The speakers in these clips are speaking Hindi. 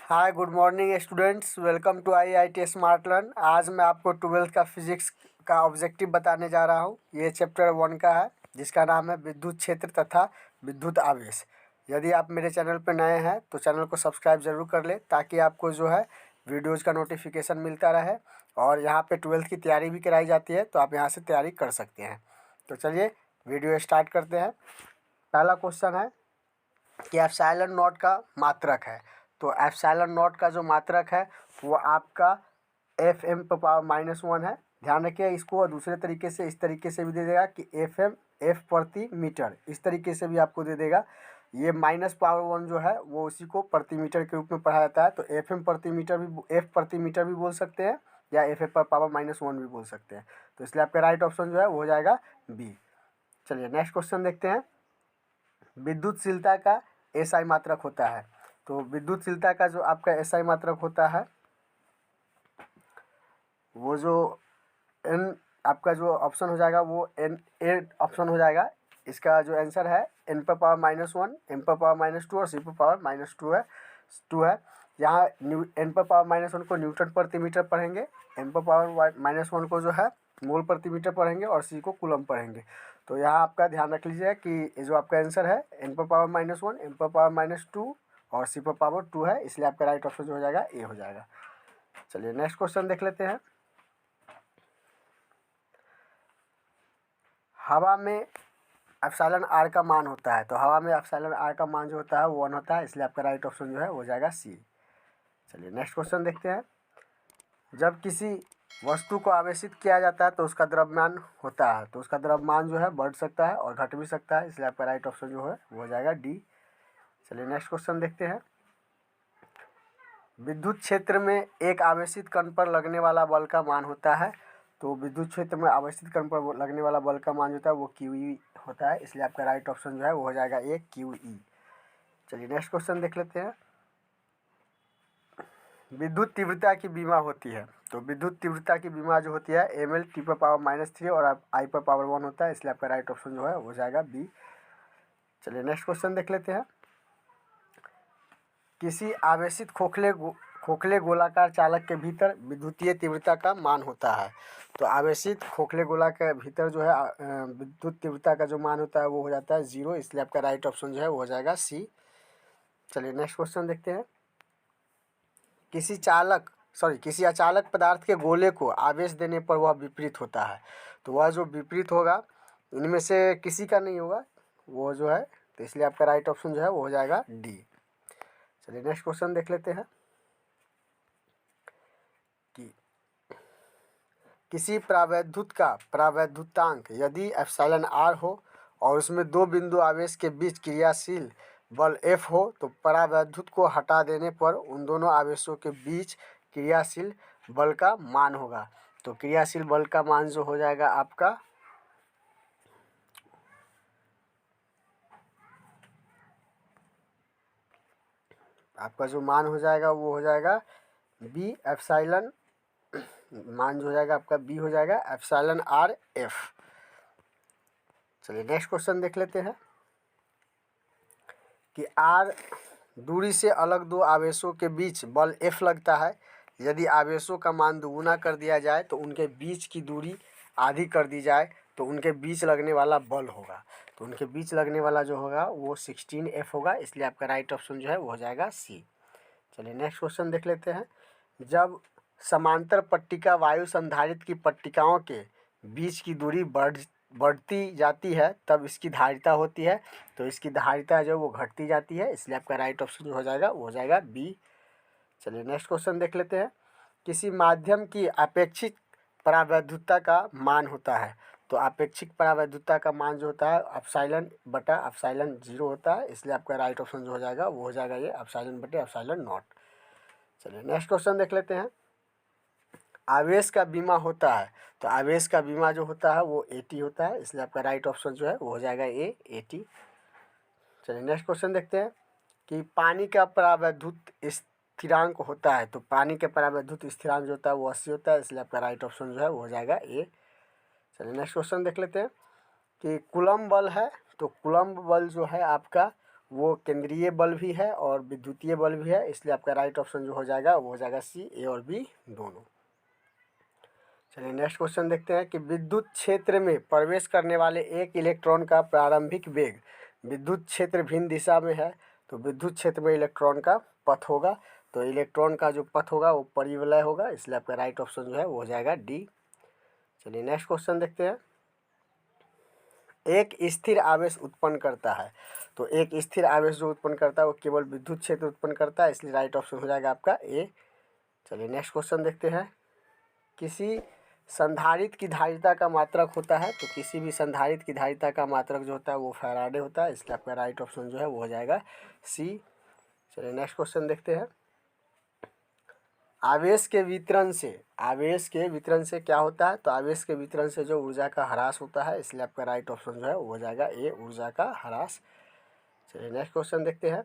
Hi good morning students, welcome to IIT smart learn. आज मैं आपको 12th का फिजिक्स का ऑब्जेक्टिव बताने जा रहा हूँ। ये चैप्टर 1 का है, जिसका नाम है विद्युत क्षेत्र तथा विद्युत आवेश। यदि आप मेरे चैनल पर नए हैं तो चैनल को सब्सक्राइब ज़रूर कर लें, ताकि आपको जो है वीडियोज़ का नोटिफिकेशन मिलता रहे। और यहाँ पे 12th की तैयारी भी कराई जाती है, तो आप यहाँ से तैयारी कर सकते हैं। तो चलिए वीडियो स्टार्ट करते हैं। पहला क्वेश्चन है कि एप्सिलॉन नॉट का मात्रक है। तो एप्सिलॉन नॉट का जो मात्रक है वो आपका Fm⁻⁻1 है। ध्यान रखिए इसको, और दूसरे तरीके से इस तरीके से भी दे देगा कि F प्रति मीटर, इस तरीके से भी आपको दे देगा। ये -1 जो है वो उसी को प्रति मीटर के रूप में पढ़ा जाता है। तो Fm प्रति मीटर भी, F प्रति मीटर भी बोल सकते हैं, या F⁻⁻1 भी बोल सकते हैं। तो इसलिए आपका राइट ऑप्शन जो है वो हो जाएगा बी। चलिए नेक्स्ट क्वेश्चन देखते हैं। विद्युतशीलता का एसआई मात्रक होता है। तो विद्युतशीलता का जो आपका एसआई मात्रक होता है वो जो एन, आपका जो ऑप्शन हो जाएगा वो N ऑप्शन हो जाएगा। इसका जो आंसर है N⁻⁻1, M⁻⁻2 और C⁻⁻2 है। यहाँ N⁻⁻1 को न्यूटन प्रति मीटर पढ़ेंगे, M⁻⁻1 को जो है मोल प्रति मीटर पढ़ेंगे, और C को कूलम पढ़ेंगे। तो यहाँ आपका ध्यान रख लीजिएगा कि जो आपका आंसर है N⁻⁻1, M⁻⁻2 और C⁻2 है, इसलिए आपका राइट ऑप्शन जो हो जाएगा ए हो जाएगा। चलिए नेक्स्ट क्वेश्चन देख लेते हैं। हवा में एप्सिलॉन आर का मान होता है। तो हवा में एप्सिलॉन आर का मान जो होता है वो 1 होता है, इसलिए आपका राइट ऑप्शन जो है हो जाएगा सी। चलिए नेक्स्ट क्वेश्चन देखते हैं। जब किसी वस्तु को आवेशित किया जाता है तो उसका द्रव्यमान होता है। तो उसका द्रव्यमान जो है बढ़ सकता है और घट भी सकता है, इसलिए आपका राइट ऑप्शन जो है वो हो जाएगा डी। चलिए नेक्स्ट क्वेश्चन देखते हैं। विद्युत क्षेत्र में एक आवेशित कण पर लगने वाला बल का मान होता है। तो विद्युत क्षेत्र में आवेशित कण पर लगने वाला बल का मान जो होता है वो QE होता है, इसलिए आपका राइट ऑप्शन जो है वो हो जाएगा ए QE। चलिए नेक्स्ट क्वेश्चन देख लेते हैं। विद्युत तीव्रता की बीमा होती है। तो विद्युत तीव्रता की बीमा जो होती है mL/-3 और I/1 होता है, इसलिए आपका राइट ऑप्शन जो है हो जाएगा बी। चलिए नेक्स्ट क्वेश्चन देख लेते हैं। किसी आवेशित खोखले गोलाकार चालक के भीतर विद्युतीय तीव्रता का मान होता है। तो आवेशित खोखले गोला के भीतर जो है विद्युत तीव्रता का जो मान होता है वो हो जाता है 0, इसलिए आपका राइट ऑप्शन जो है वो हो जाएगा सी। चलिए नेक्स्ट क्वेश्चन देखते हैं। किसी अचालक पदार्थ के गोले को आवेश देने पर वह विपरीत होता है। तो वह जो विपरीत होगा इनमें से किसी का नहीं होगा वो जो है, तो इसलिए आपका राइट ऑप्शन जो है वो हो जाएगा डी। चलिए नेक्स्ट क्वेश्चन देख लेते हैं कि किसी प्रावैद्युत का प्रावैद्युतांक यदि एप्सिलॉन आर हो और उसमें दो बिंदु आवेश के बीच क्रियाशील बल F हो, तो परावैद्युत को हटा देने पर उन दोनों आवेशों के बीच क्रियाशील बल का मान होगा। तो क्रियाशील बल का मान जो हो जाएगा आपका जो मान हो जाएगा वो हो जाएगा बी एप्सिलॉन, मान जो हो जाएगा आपका बी हो जाएगा एप्सिलॉन आर एफ। चलिए नेक्स्ट क्वेश्चन देख लेते हैं कि आर दूरी से अलग दो आवेशों के बीच बल F लगता है। यदि आवेशों का मान दुगुना कर दिया जाए तो उनके बीच की दूरी आधी कर दी जाए तो उनके बीच लगने वाला बल होगा। तो उनके बीच लगने वाला जो होगा वो 16F होगा, इसलिए आपका राइट ऑप्शन जो है वो हो जाएगा सी। चलिए नेक्स्ट क्वेश्चन देख लेते हैं। जब समांतर पट्टिका वायु संधारित्र की पट्टिकाओं के बीच की दूरी बढ़ती जाती है तब इसकी धारिता होती है। तो इसकी धारिता जो वो घटती जाती है, इसलिए आपका राइट ऑप्शन जो हो जाएगा वो हो जाएगा बी। चलिए नेक्स्ट क्वेश्चन देख लेते हैं। किसी माध्यम की अपेक्षित परावैद्युतता का मान होता है। तो अपेक्षित परावैद्युतता का मान जो होता है एप्सिलॉन/एप्सिलॉन 0 होता है, इसलिए आपका राइट ऑप्शन जो हो जाएगा वो हो जाएगा ये एप्सिलॉन/एप्सिलॉन नॉट। चलिए नेक्स्ट क्वेश्चन देख लेते हैं। आवेश का बीमा होता है। तो आवेश का बीमा जो होता है वो 80 होता है, इसलिए आपका राइट ऑप्शन जो है वो हो जाएगा ए 80। चलिए नेक्स्ट क्वेश्चन देखते हैं कि पानी का परावैद्युत स्थिरांक होता है। तो पानी के परावैद्युत स्थिरांक जो होता है वो 80 होता है, इसलिए आपका राइट ऑप्शन जो है वो हो जाएगा ए। चलिए नेक्स्ट क्वेश्चन देख लेते हैं कि कूलम्ब बल है। तो कूलम्ब बल जो है आपका वो केंद्रीय बल भी है और विद्युतीय बल भी है, इसलिए आपका राइट ऑप्शन जो हो जाएगा वो हो जाएगा सी, ए और बी दोनों। चलिए नेक्स्ट क्वेश्चन देखते हैं कि विद्युत क्षेत्र में प्रवेश करने वाले एक इलेक्ट्रॉन का प्रारंभिक वेग, विद्युत क्षेत्र भिन्न दिशा में है तो विद्युत क्षेत्र में इलेक्ट्रॉन का पथ होगा, तो इलेक्ट्रॉन का जो पथ होगा वो परिवलय होगा, इसलिए आपका राइट ऑप्शन जो है वो हो जाएगा डी। चलिए नेक्स्ट क्वेश्चन देखते हैं। एक स्थिर आवेश उत्पन्न करता है, तो एक स्थिर आवेश जो उत्पन्न करता है वो केवल विद्युत क्षेत्र उत्पन्न करता है, इसलिए राइट ऑप्शन हो जाएगा आपका ए। चलिए नेक्स्ट क्वेश्चन देखते हैं। किसी संधारित्र की धारिता का मात्रक होता है, तो किसी भी संधारित्र की धारिता का मात्रक जो होता है वो फैराडे होता है, इसलिए आपका राइट ऑप्शन जो है वो हो जाएगा सी। चलिए नेक्स्ट क्वेश्चन देखते हैं। आवेश के वितरण से क्या होता है, तो आवेश के वितरण से जो ऊर्जा का ह्रास होता है, इसलिए आपका राइट ऑप्शन जो है वो हो जाएगा ए, ऊर्जा का ह्रास। चलिए नेक्स्ट क्वेश्चन देखते हैं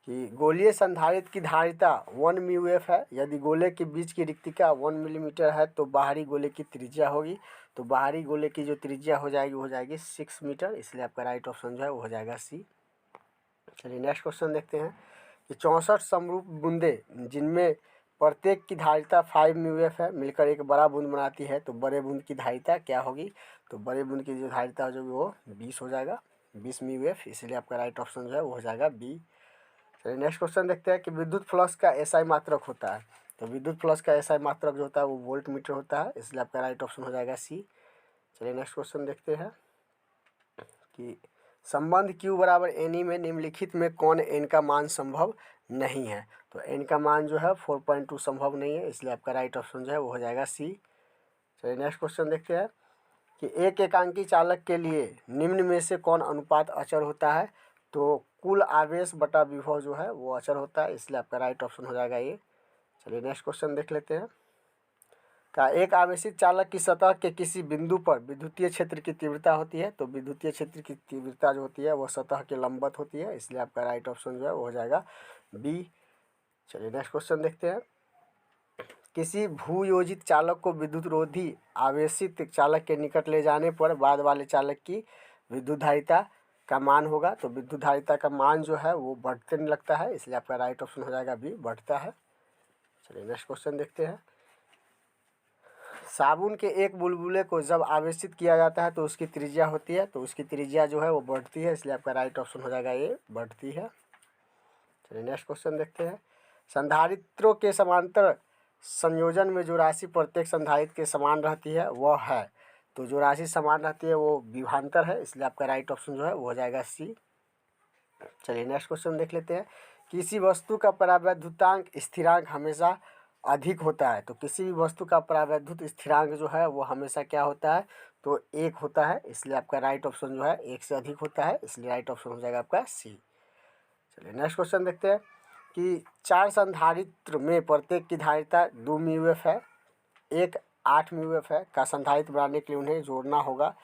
कि गोलीय संधारित्र की धारिता 1 μF है, यदि गोले के बीच की रिक्तिका 1 मिलीमीटर है तो बाहरी गोले की त्रिज्या होगी, तो बाहरी गोले की जो त्रिज्या हो जाएगी 6 मीटर, इसलिए आपका राइट ऑप्शन जो है वो हो जाएगा सी। चलिए नेक्स्ट क्वेश्चन देखते हैं कि 64 समरूप बूंदे जिनमें प्रत्येक की धारिता 5 μF है मिलकर एक बड़ा बूंद बनाती है, तो बड़े बूंद की धारिता क्या होगी, तो बड़े बूंद की जो धारिता जो वो 20 हो जाएगा, 20 μF, इसलिए आपका राइट ऑप्शन जो है वो हो जाएगा बी। चलिए नेक्स्ट क्वेश्चन देखते हैं कि विद्युत फ्लक्स का एसआई मात्रक होता है, तो विद्युत फ्लक्स का एसआई मात्रक जो होता है वो वोल्ट मीटर होता है, इसलिए आपका राइट ऑप्शन हो जाएगा सी। चलिए नेक्स्ट क्वेश्चन देखते हैं कि संबंध Q बराबर एन में निम्नलिखित में कौन एन का मान संभव नहीं है, तो एन का मान जो है 4.2 संभव नहीं है, इसलिए आपका राइट ऑप्शन जो है वो हो जाएगा सी। चलिए नेक्स्ट क्वेश्चन देखते हैं कि एक एकांकी चालक के लिए निम्न में से कौन अनुपात अचर होता है, तो कुल आवेश बटा विभव जो है वो अचर होता है, इसलिए आपका राइट ऑप्शन हो जाएगा ये। चलिए नेक्स्ट क्वेश्चन देख लेते हैं। का एक आवेशित चालक की सतह के किसी बिंदु पर विद्युतीय क्षेत्र की तीव्रता होती है, तो विद्युतीय क्षेत्र की तीव्रता जो होती है वो सतह के लंबवत होती है, इसलिए आपका राइट ऑप्शन जो है वो हो जाएगा बी। चलिए नेक्स्ट क्वेश्चन देखते हैं। किसी भूयोजित चालक को विद्युत रोधी आवेशित चालक के निकट ले जाने पर बाद वाले चालक की विद्युत धारिता का मान होगा, तो विद्युत धारिता का मान जो है वो बढ़ते नहीं लगता है, इसलिए आपका राइट ऑप्शन हो जाएगा बी, बढ़ता है। चलिए नेक्स्ट क्वेश्चन देखते हैं। साबुन के एक बुलबुले को जब आवेशित किया जाता है तो उसकी त्रिज्या होती है, तो उसकी त्रिज्या जो है वो बढ़ती है, इसलिए आपका राइट ऑप्शन हो जाएगा ये, बढ़ती है। चलिए नेक्स्ट क्वेश्चन देखते हैं। संधारित्रों के समांतर संयोजन में जो राशि प्रत्येक संधारित्र के समान रहती है वह है, तो जो राशि समान रहती है वो विभवांतर है, इसलिए आपका राइट ऑप्शन जो है वो हो जाएगा सी। चलिए नेक्स्ट क्वेश्चन देख लेते हैं। किसी वस्तु का परावैद्युतांक स्थिरांक हमेशा अधिक होता है, तो किसी भी वस्तु का परावैद्युत स्थिरांक जो है वो हमेशा क्या होता है, तो 1 होता है, इसलिए आपका राइट ऑप्शन जो है 1 से अधिक होता है, इसलिए राइट ऑप्शन हो जाएगा आपका सी। चलिए नेक्स्ट क्वेश्चन देखते हैं कि 4 संधारित्र में प्रत्येक की धारिता 2 μF है, एक 8 μF है का संधारित्र बनाने के लिए उन्हें जोड़ना होगा,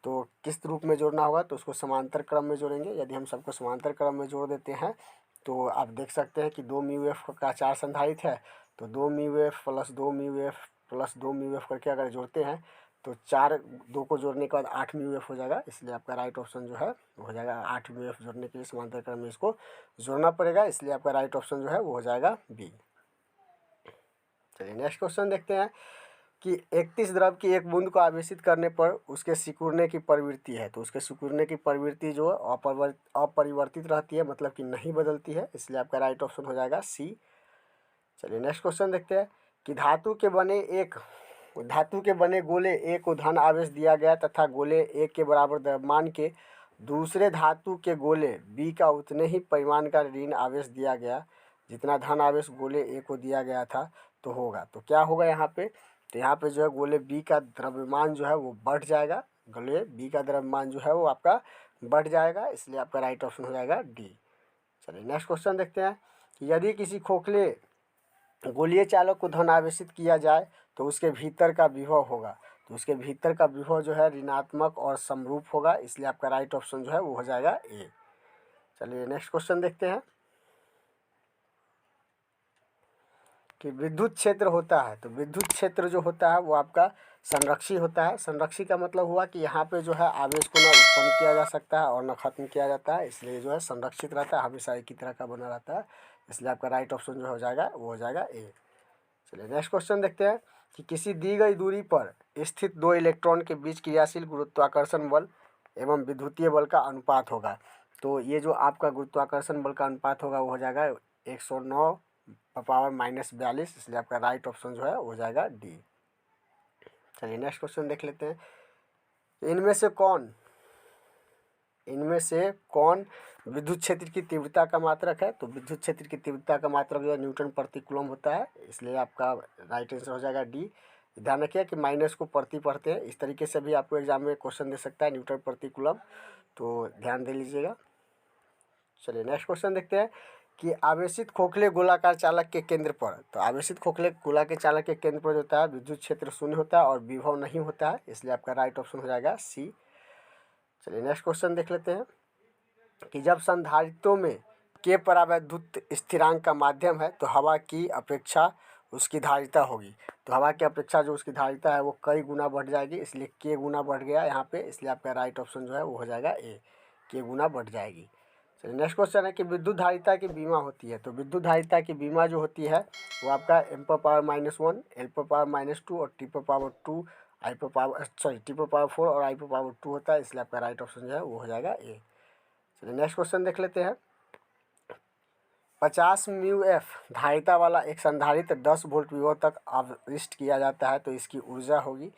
तो किस रूप में जोड़ना होगा, तो उसको समांतर क्रम में जोड़ेंगे। यदि हम सबको समांतर क्रम में जोड़ देते हैं तो आप देख सकते हैं कि 2 μF का 4 संधारित्र है, तो 2 μF plus 2 μF plus 2 μF करके अगर जोड़ते हैं तो 4 2 को जोड़ने के बाद 8 μF हो जाएगा, इसलिए आपका राइट ऑप्शन जो है वो हो जाएगा 8 μF। जोड़ने के लिए समांतर क्रम में इसको जोड़ना पड़ेगा, इसलिए आपका राइट ऑप्शन जो है वो हो जाएगा बी। चलिए नेक्स्ट क्वेश्चन देखते हैं कि 31 द्रव की एक बूंद को आवेशित करने पर उसके सिकुड़ने की प्रवृत्ति है, तो उसके सिकुड़ने की प्रवृत्ति जो अपरिवर्तित रहती है, मतलब कि नहीं बदलती है, इसलिए आपका राइट ऑप्शन हो जाएगा सी। चलिए नेक्स्ट क्वेश्चन देखते हैं कि धातु के बने गोले ए को धन आवेश दिया गया तथा गोले ए के बराबर द्रव्यमान के दूसरे धातु के गोले बी का उतने ही परिमाण का ऋण आवेश दिया गया जितना धन आवेश गोले ए को दिया गया था, तो होगा, तो क्या होगा यहाँ पे, तो यहाँ पे जो है गोले बी का द्रव्यमान जो है वो बढ़ जाएगा, गोले बी का द्रव्यमान जो है वो आपका बढ़ जाएगा, इसलिए आपका राइट ऑप्शन हो जाएगा डी। चलिए नेक्स्ट क्वेश्चन देखते हैं कि यदि किसी खोखले गोलीय चालक को धन आवेशित किया जाए तो उसके भीतर का विभव होगा, तो उसके भीतर का विभव जो है ऋणात्मक और समरूप होगा, इसलिए आपका राइट ऑप्शन जो है वो हो जाएगा ए। चलिए नेक्स्ट क्वेश्चन देखते हैं कि विद्युत क्षेत्र होता है, तो विद्युत क्षेत्र जो होता है वो आपका संरक्षी होता है। संरक्षी का मतलब हुआ कि यहाँ पे जो है आवेश को ना उत्पन्न किया जा सकता है और ना खत्म किया जाता है, इसलिए जो है संरक्षित रहता है, हमेशा एक ही तरह का बना रहता है, इसलिए आपका राइट ऑप्शन जो हो जाएगा वो हो जाएगा ए। चलिए नेक्स्ट क्वेश्चन देखते हैं कि किसी दी गई दूरी पर स्थित दो इलेक्ट्रॉन के बीच क्रियाशील गुरुत्वाकर्षण बल एवं विद्युतीय बल का अनुपात होगा। तो ये जो आपका गुरुत्वाकर्षण बल का अनुपात होगा वो हो जाएगा 109⁻42, इसलिए आपका राइट ऑप्शन जो है वो हो जाएगा डी। चलिए नेक्स्ट क्वेश्चन देख लेते हैं। इनमें से कौन विद्युत क्षेत्र की तीव्रता का मात्रक है? तो विद्युत क्षेत्र की तीव्रता का मात्रक जो है न्यूटन प्रति कूलम होता है, इसलिए आपका राइट आंसर हो जाएगा डी। ध्यान रखिए कि माइनस को प्रति पढ़ते हैं, इस तरीके से भी आपको एग्जाम में क्वेश्चन दे सकता है न्यूटन प्रति कूलम, तो ध्यान दे लीजिएगा। चलिए नेक्स्ट क्वेश्चन देखते हैं कि आवेशित खोखले गोलाकार चालक के केंद्र पर, तो आवेशित खोखले गोला के चालक के केंद्र पर जो होता है विद्युत क्षेत्र शून्य होता है और विभव नहीं होता है, इसलिए आपका राइट ऑप्शन हो जाएगा सी। चलिए नेक्स्ट क्वेश्चन देख लेते हैं कि जब संधारित्रों में के परावैद्युत स्थिरांक का माध्यम है तो हवा की अपेक्षा उसकी धारिता होगी, तो हवा की अपेक्षा जो उसकी धारिता है वो कई गुना बढ़ जाएगी, इसलिए के गुना बढ़ गया यहाँ पे, इसलिए आपका राइट ऑप्शन जो है वो हो जाएगा ए, के गुना बढ़ जाएगी। चलिए नेक्स्ट क्वेश्चन है कि विद्युत धारिता की बीमा होती है, तो विद्युत धारिता की बीमा जो होती है वो आपका m⁻⁻1, l⁻2 और t⁻2 t⁻4 और i⁻2 होता है, इसलिए आपका राइट ऑप्शन जो है वो हो जाएगा ए। चलिए नेक्स्ट क्वेश्चन देख लेते हैं। 50 μF धारिता वाला एक संधारित्र 10 वोल्ट विभव तक आविष्ट किया जाता है, तो इसकी ऊर्जा होगी,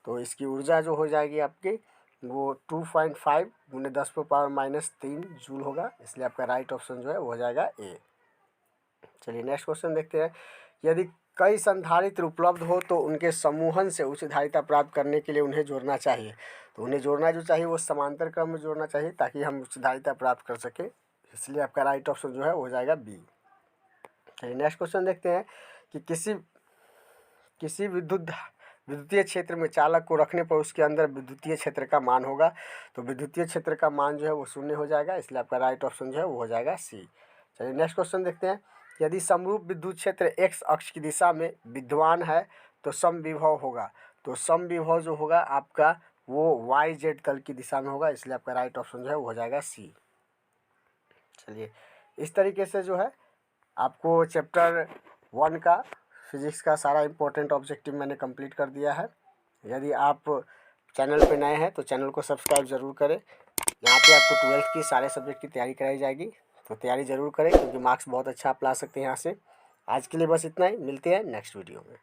तो इसकी ऊर्जा जो हो जाएगी आपकी वो 2.5 × 10⁻³ जूल होगा, इसलिए आपका राइट ऑप्शन जो है वो हो जाएगा ए। चलिए नेक्स्ट क्वेश्चन देखते हैं। यदि कई संधारित्र उपलब्ध हो तो उनके समूहन से उच्च धारिता प्राप्त करने के लिए उन्हें जोड़ना चाहिए, तो उन्हें जोड़ना जो चाहिए वो समांतर क्रम में जोड़ना चाहिए ताकि हम उच्च धारिता प्राप्त कर सकें, इसलिए आपका राइट ऑप्शन जो है वो हो जाएगा बी। चलिए नेक्स्ट क्वेश्चन देखते हैं कि किसी विद्युतीय क्षेत्र में चालक को रखने पर उसके अंदर विद्युतीय क्षेत्र का मान होगा, तो विद्युतीय क्षेत्र का मान जो है वो शून्य हो जाएगा, इसलिए आपका राइट ऑप्शन जो है वो हो जाएगा सी। चलिए नेक्स्ट क्वेश्चन देखते हैं। यदि समरूप विद्युत क्षेत्र एक्स अक्ष की दिशा में विद्यमान है तो समविभव होगा, तो समविभव जो होगा आपका वो वाई जेड तल की दिशा में होगा, इसलिए आपका राइट ऑप्शन जो है वो हो जाएगा सी। चलिए इस तरीके से जो है आपको चैप्टर 1 का फिजिक्स का सारा इंपॉर्टेंट ऑब्जेक्टिव मैंने कंप्लीट कर दिया है। यदि आप चैनल पे नए हैं तो चैनल को सब्सक्राइब ज़रूर करें। यहाँ पे आपको 12th की सारे सब्जेक्ट की तैयारी कराई जाएगी, तो तैयारी ज़रूर करें क्योंकि मार्क्स बहुत अच्छा आप ला सकते हैं यहाँ से। आज के लिए बस इतना ही, मिलते हैं नेक्स्ट वीडियो में।